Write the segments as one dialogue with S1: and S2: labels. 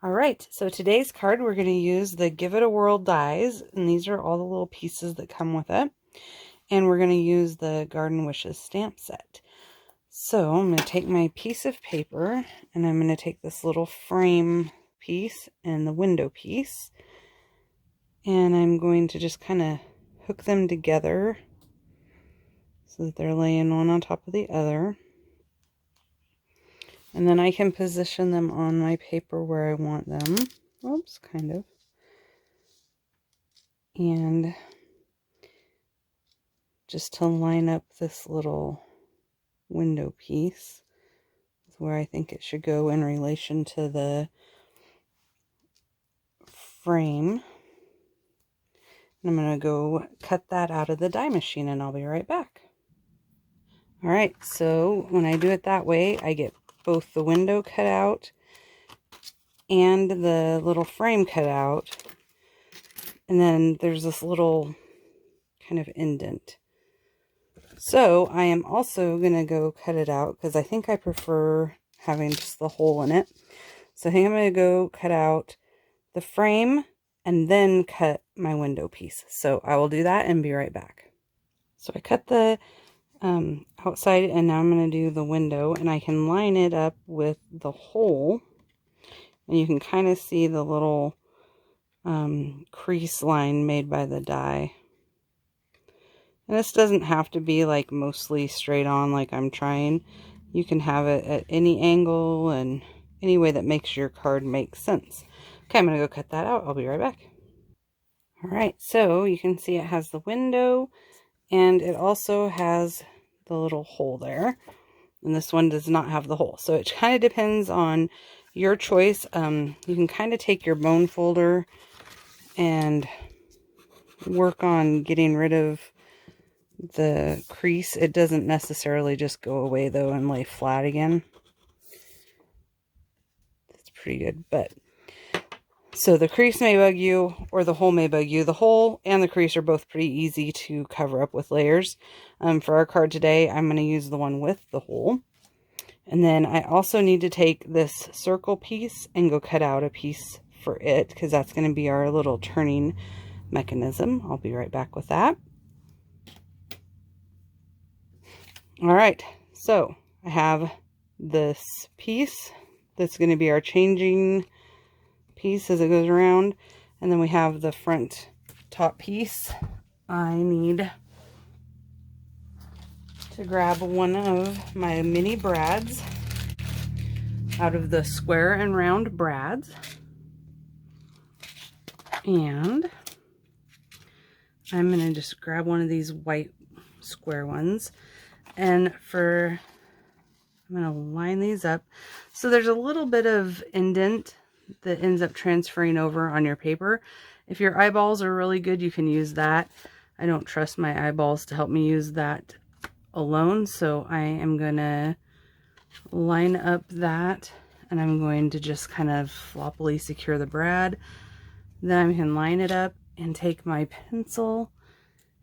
S1: Alright, so today's card we're going to use the Give It A Whirl dies, and these are all the little pieces that come with it. And we're going to use the Garden Wishes stamp set. So I'm going to take my piece of paper, and I'm going to take this little frame piece and the window piece, and I'm going to just kind of hook them together so that they're laying one on top of the other. And then I can position them on my paper where I want them. Oops, kind of. And just to line up this little window piece with where I think it should go in relation to the frame. And I'm going to go cut that out of the die machine, and I'll be right back. Alright, so when I do it that way, I get both the window cut out and the little frame cut out. And then there's this little kind of indent. So I am also going to go cut it out because I think I prefer having just the hole in it. So I think I'm going to go cut out the frame and then cut my window piece. So I will do that and be right back. So I cut the outside, and now I'm going to do the window, and I can line it up with the hole, and you can kind of see the little crease line made by the die. And this doesn't have to be like mostly straight on like I'm trying. You can have it at any angle and any way that makes your card make sense. Okay, I'm going to go cut that out. I'll be right back. Alright, so you can see it has the window, and it also has the little hole there. And this one does not have the hole. So it kind of depends on your choice. You can kind of take your bone folder and work on getting rid of the crease. It doesn't necessarily just go away though and lay flat again. That's pretty good. But so the crease may bug you, or the hole may bug you. The hole and the crease are both pretty easy to cover up with layers. For our card today, I'm going to use the one with the hole. And then I also need to take this circle piece and go cut out a piece for it, because that's going to be our little turning mechanism. I'll be right back with that. Alright, so I have this piece that's going to be our changing piece as it goes around, and then we have the front top piece. I need to grab one of my mini brads out of the square and round brads, and I'm going to just grab one of these white square ones, and I'm going to line these up. So there's a little bit of indent that ends up transferring over on your paper. If your eyeballs are really good, you can use that. I don't trust my eyeballs to help me use that alone, so I am going to line up that, and I'm going to just kind of floppily secure the brad. Then I can line it up and take my pencil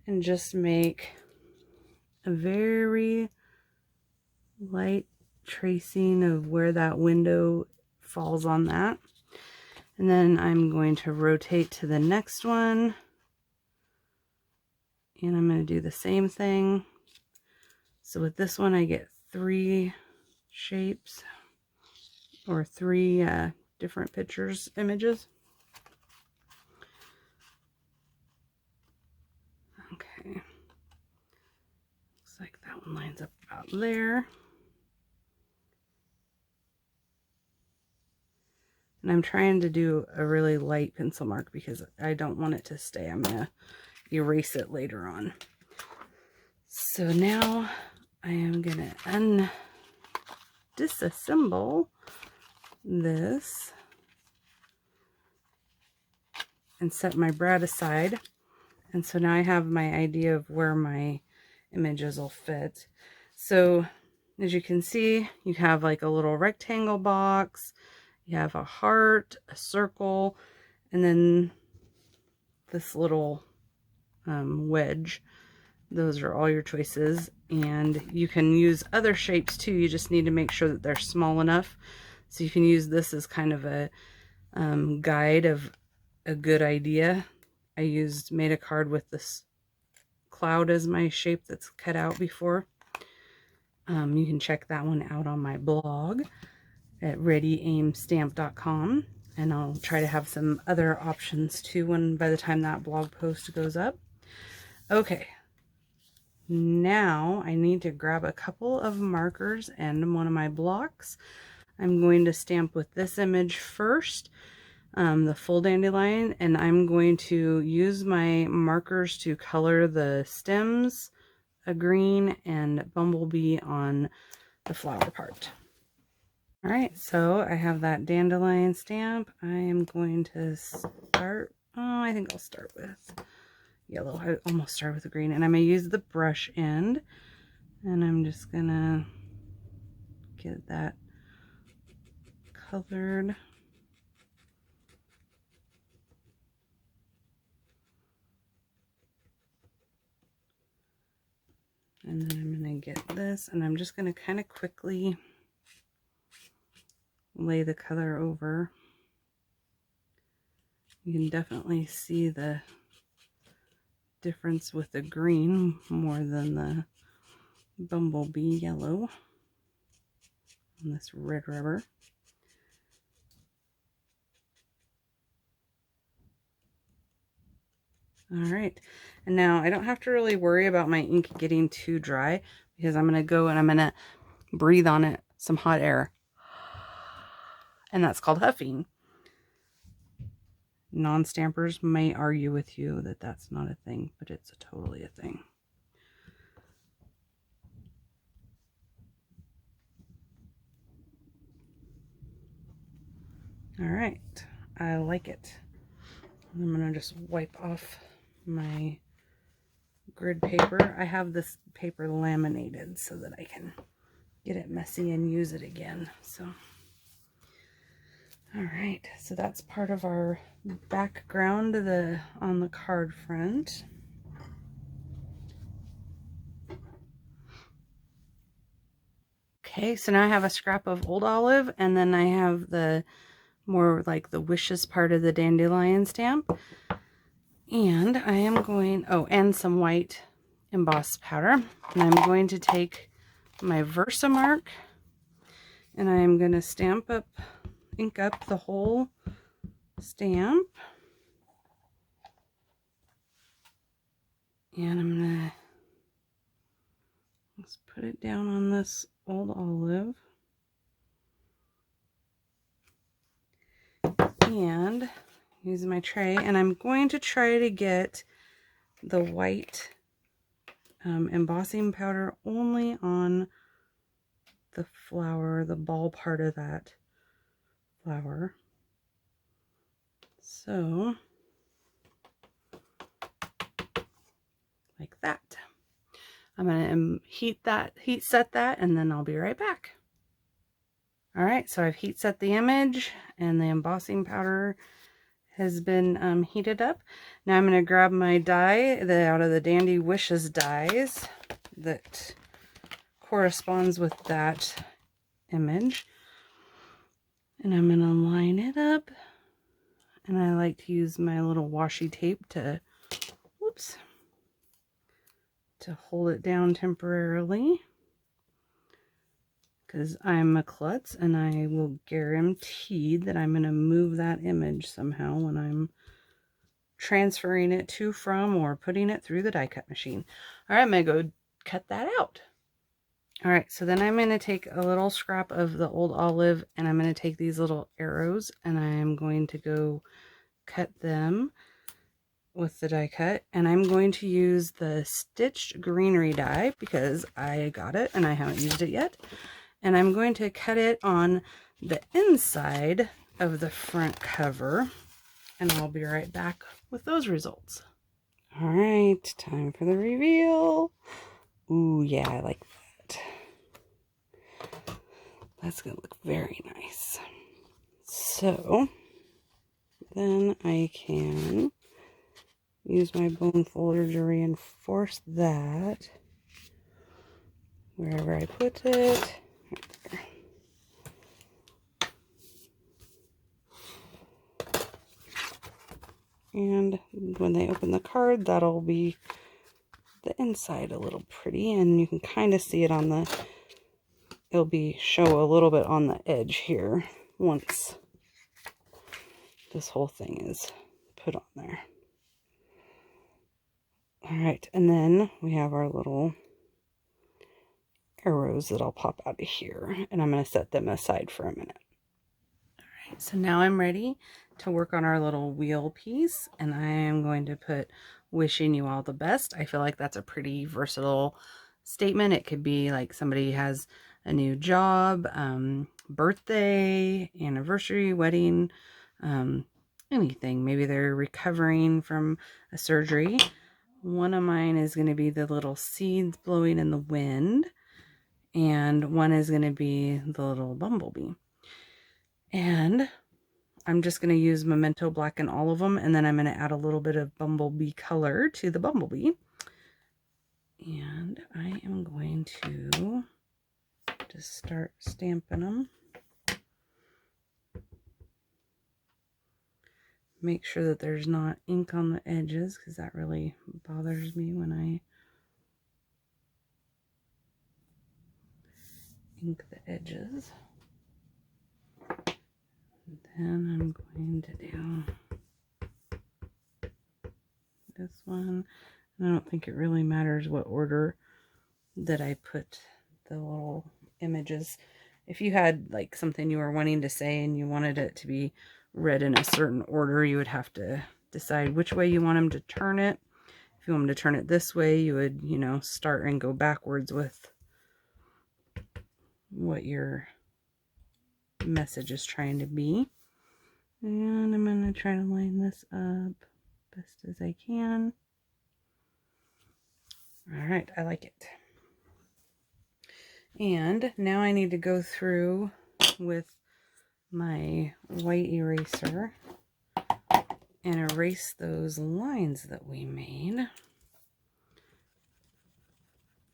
S1: and just make a very light tracing of where that window falls on that. And then I'm going to rotate to the next one, and I'm going to do the same thing. So with this one I get 3 shapes, or 3 different images. Okay, looks like that one lines up about there. And I'm trying to do a really light pencil mark because I don't want it to stay. I'm going to erase it later on. So now I am going to disassemble this and set my brad aside. And so now I have my idea of where my images will fit. So as you can see, you have like a little rectangle box. You have a heart, a circle, and then this little wedge. Those are all your choices, and you can use other shapes too. You just need to make sure that they're small enough. So you can use this as kind of a guide of a good idea. I made a card with this cloud as my shape that's cut out before. You can check that one out on my blog at readyaimstamp.com, and I'll try to have some other options too by the time that blog post goes up. Okay, now I need to grab a couple of markers and one of my blocks. I'm going to stamp with this image first, the full dandelion, and I'm going to use my markers to color the stems a green and Bumblebee on the flower part. All right, so I have that dandelion stamp. I am going to start, I think I'll start with yellow. I almost started with the green, and I'm going to use the brush end, and I'm just going to get that colored. And then I'm going to get this, and I'm just going to kind of quickly lay the color over. You can definitely see the difference with the green more than the Bumblebee yellow on this red rubber. All right, and now I don't have to really worry about my ink getting too dry, because I'm going to go and I'm going to breathe on it some hot air, and that's called huffing. Non-stampers may argue with you that that's not a thing, but it's totally a thing. All right, I like it. I'm going to just wipe off my grid paper. I have this paper laminated so that I can get it messy and use it again. So, all right, so that's part of our background on the card front. Okay, so now I have a scrap of old olive, and then I have the more like the wishes part of the dandelion stamp. And I am going, and some white emboss powder. And I'm going to take my VersaMark, and I am going to ink up the whole stamp. And I'm going to just put it down on this old olive. And use my tray, and I'm going to try to get the white embossing powder only on the flower, the ball part of that flower. So, like that. I'm going to heat set that, and then I'll be right back. All right, so I've heat set the image, and the embossing powder has been heated up. Now I'm going to grab my die out of the Dandy Wishes dies that corresponds with that image. And I'm going to line it up. And I like to use my little washi tape to hold it down temporarily, because I'm a klutz and I will guarantee that I'm going to move that image somehow when I'm transferring it to, from, or putting it through the die cut machine. All right, I'm going to go cut that out. All right, so then I'm going to take a little scrap of the old olive, and I'm going to take these little arrows, and I'm going to go cut them with the die cut, and I'm going to use the stitched Greenery die because I got it and I haven't used it yet. And I'm going to cut it on the inside of the front cover, and I'll be right back with those results. All right, time for the reveal. Ooh, yeah, I like that. That's gonna look very nice. So then I can use my bone folder to reinforce that wherever I put it. Right there. And when they open the card, that'll be the inside a little pretty, and you can kind of see it on the, it'll be show a little bit on the edge here once this whole thing is put on there. All right, and then we have our little arrows that'll pop out of here, and I'm going to set them aside for a minute. All right, so now I'm ready to work on our little wheel piece, and I am going to put wishing you all the best. I feel like that's a pretty versatile statement. It could be like somebody has a new job, birthday, anniversary, wedding, anything. Maybe they're recovering from a surgery. One of mine is going to be the little seeds blowing in the wind, and one is going to be the little bumblebee. And I'm just going to use Memento black in all of them, and then I'm going to add a little bit of bumblebee color to the bumblebee. And I am going to just start stamping them. Make sure that there's not ink on the edges, because that really bothers me when I ink the edges. And then I'm going to do this one. And I don't think it really matters what order that I put the little images. If you had like something you were wanting to say and you wanted it to be read in a certain order, you would have to decide which way you want them to turn it. If you want them to turn it this way, you would, you know, start and go backwards with what your message is trying to be. And I'm going to try to line this up best as I can. All right, I like it. And now I need to go through with my white eraser and erase those lines that we made.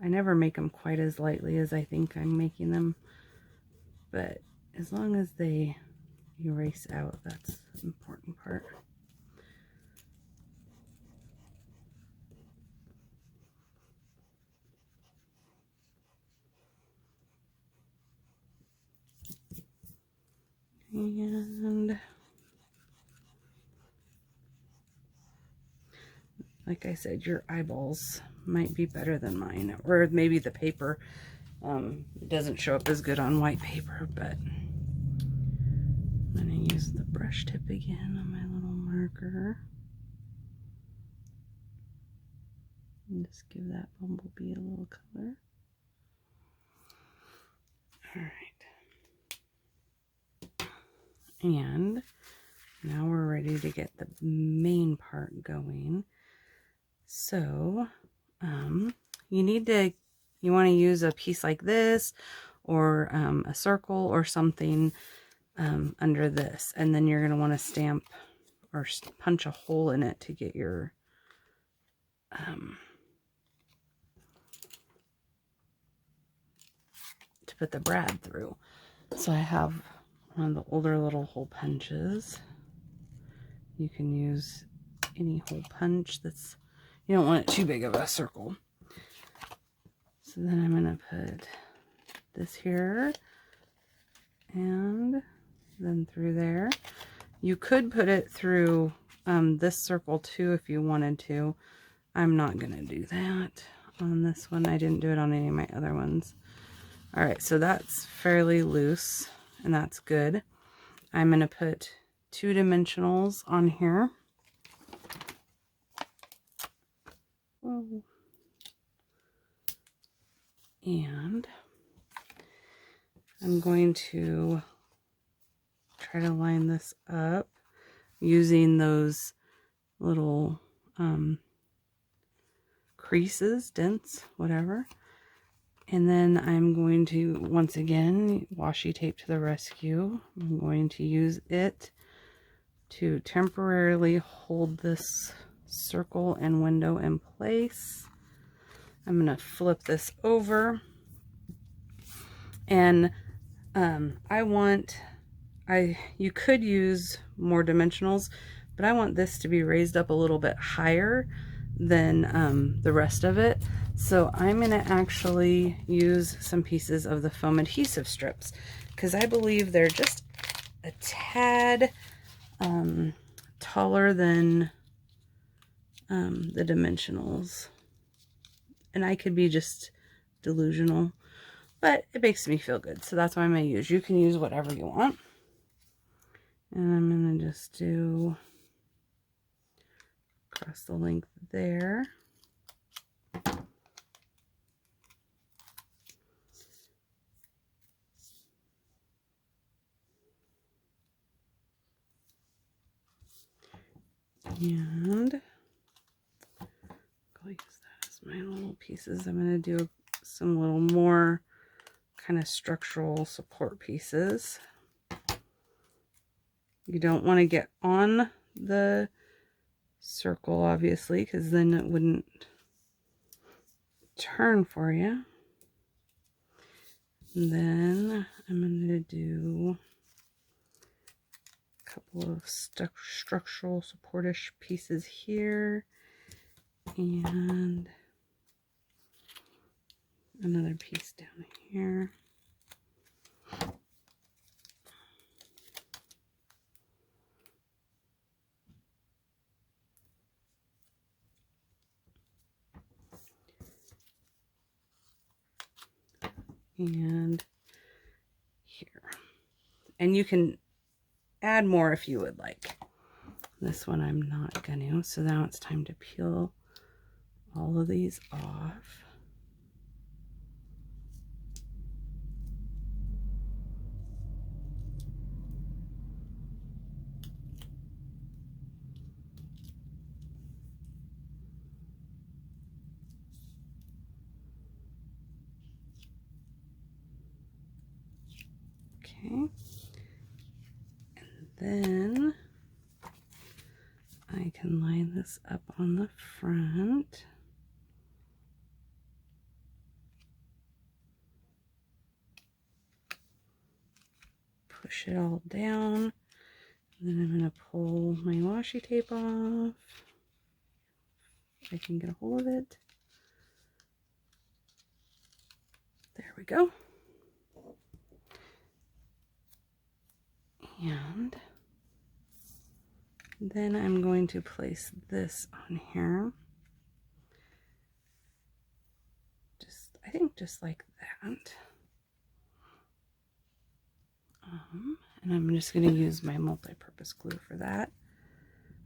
S1: I never make them quite as lightly as I think I'm making them, but as long as they erase out, that's the important part. And like I said, your eyeballs might be better than mine, or maybe the paper doesn't show up as good on white paper, but I'm going to use the brush tip again on my little marker. And just give that bumblebee a little color. All right. And now we're ready to get the main part going. So you want to use a piece like this, or a circle or something under this, and then you're going to want to stamp or punch a hole in it to get your to put the brad through. So I have one of the older little hole punches. You can use any hole punch that's, you don't want it too big of a circle. So then I'm going to put this here and then through there. You could put it through this circle too if you wanted to. I'm not going to do that on this one. I didn't do it on any of my other ones. All right, so that's fairly loose, and that's good. I'm going to put 2 dimensionals on here. Whoa. And I'm going to try to line this up using those little creases, dents, whatever. And then I'm going to, once again, washi tape to the rescue. I'm going to use it to temporarily hold this circle and window in place. I'm going to flip this over. And you could use more dimensionals, but I want this to be raised up a little bit higher than the rest of it. So I'm going to actually use some pieces of the foam adhesive strips because I believe they're just a tad taller than the dimensionals. And I could be just delusional, but it makes me feel good. So that's what I'm going to use. You can use whatever you want. And I'm going to just do across the length there. And I'll use that as my little pieces. I'm going to do some little more kind of structural support pieces. You don't want to get on the circle, obviously, because then it wouldn't turn for you. And then I'm going to do a couple of structural supportish pieces here. And another piece down here. And here. And you can add more if you would like. This one I'm not gonna. So now it's time to peel all of these off. Okay. And then I can line this up on the front. Push it all down. And then I'm going to pull my washi tape off. If I can get a hold of it. There we go. And then I'm going to place this on here. I think just like that. And I'm just going to use my multi-purpose glue for that.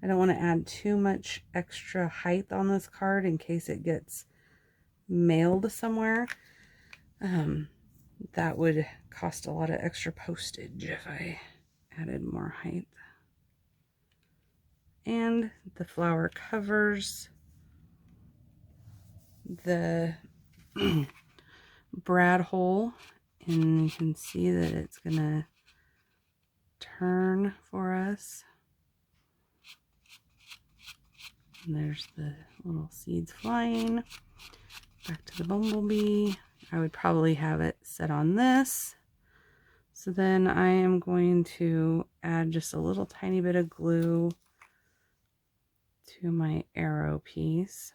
S1: I don't want to add too much extra height on this card in case it gets mailed somewhere. That would cost a lot of extra postage if I added more height. And the flower covers the brad hole, and you can see that it's gonna turn for us. And there's the little seeds flying. Back to the bumblebee. I would probably have it set on this. So then I am going to add just a little tiny bit of glue to my arrow piece.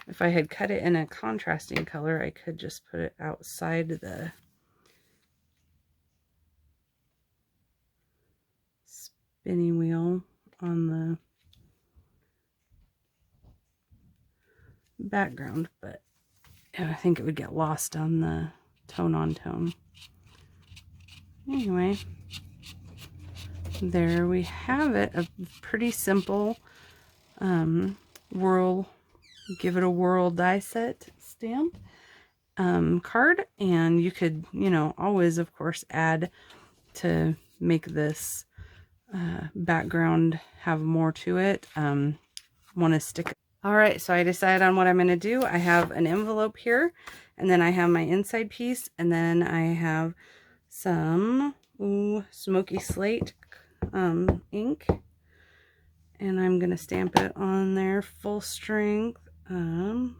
S1: If I had cut it in a contrasting color, I could just put it outside the spinning wheel on the background, but I think it would get lost on the tone on tone. Anyway, there we have it. A pretty simple Give It a Whirl die set stamp card, and you could, always of course add to make this background have more to it. Want to stick. All right, so I decided on what I'm going to do. I have an envelope here, and then I have my inside piece, and then I have some Smokey Slate ink, and I'm going to stamp it on there full strength.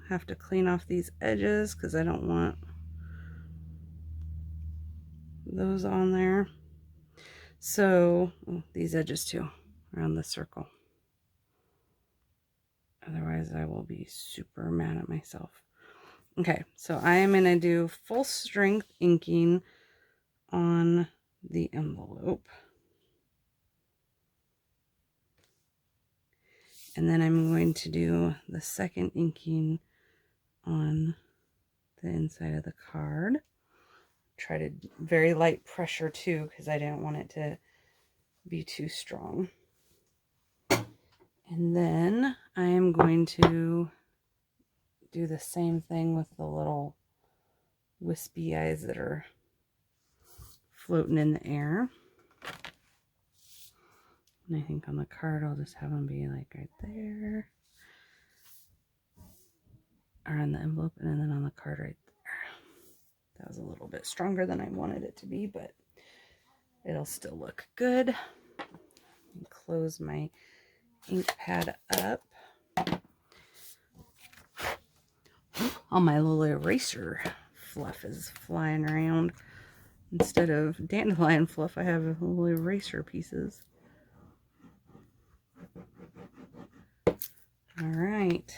S1: Have to clean off these edges because I don't want those on there. So these edges too, around the circle. Otherwise I will be super mad at myself. Okay, so I am going to do full strength inking on the envelope. And then I'm going to do the second inking on the inside of the card. Try to very light pressure too, because I didn't want it to be too strong. And then I am going to do the same thing with the little wispy eyes that are floating in the air. And I think on the card I'll just have them be like right there. Or on the envelope, and then on the card right there. That was a little bit stronger than I wanted it to be, but it'll still look good. And close my ink pad up. All my little eraser fluff is flying around. Instead of dandelion fluff, I have little eraser pieces. All right.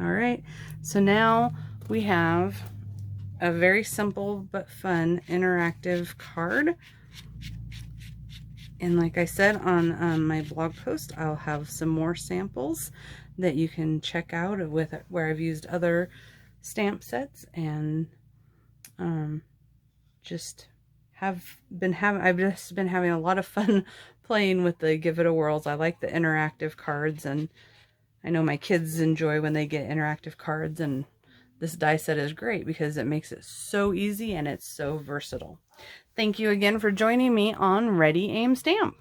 S1: All right, so now we have a very simple but fun interactive card. And like I said on my blog post, I'll have some more samples that you can check out with where I've used other stamp sets, and I've just been having a lot of fun playing with the Give It a Whirls. I like the interactive cards, and I know my kids enjoy when they get interactive cards, and this die set is great because it makes it so easy and it's so versatile. Thank you again for joining me on Ready, Aim, Stamp.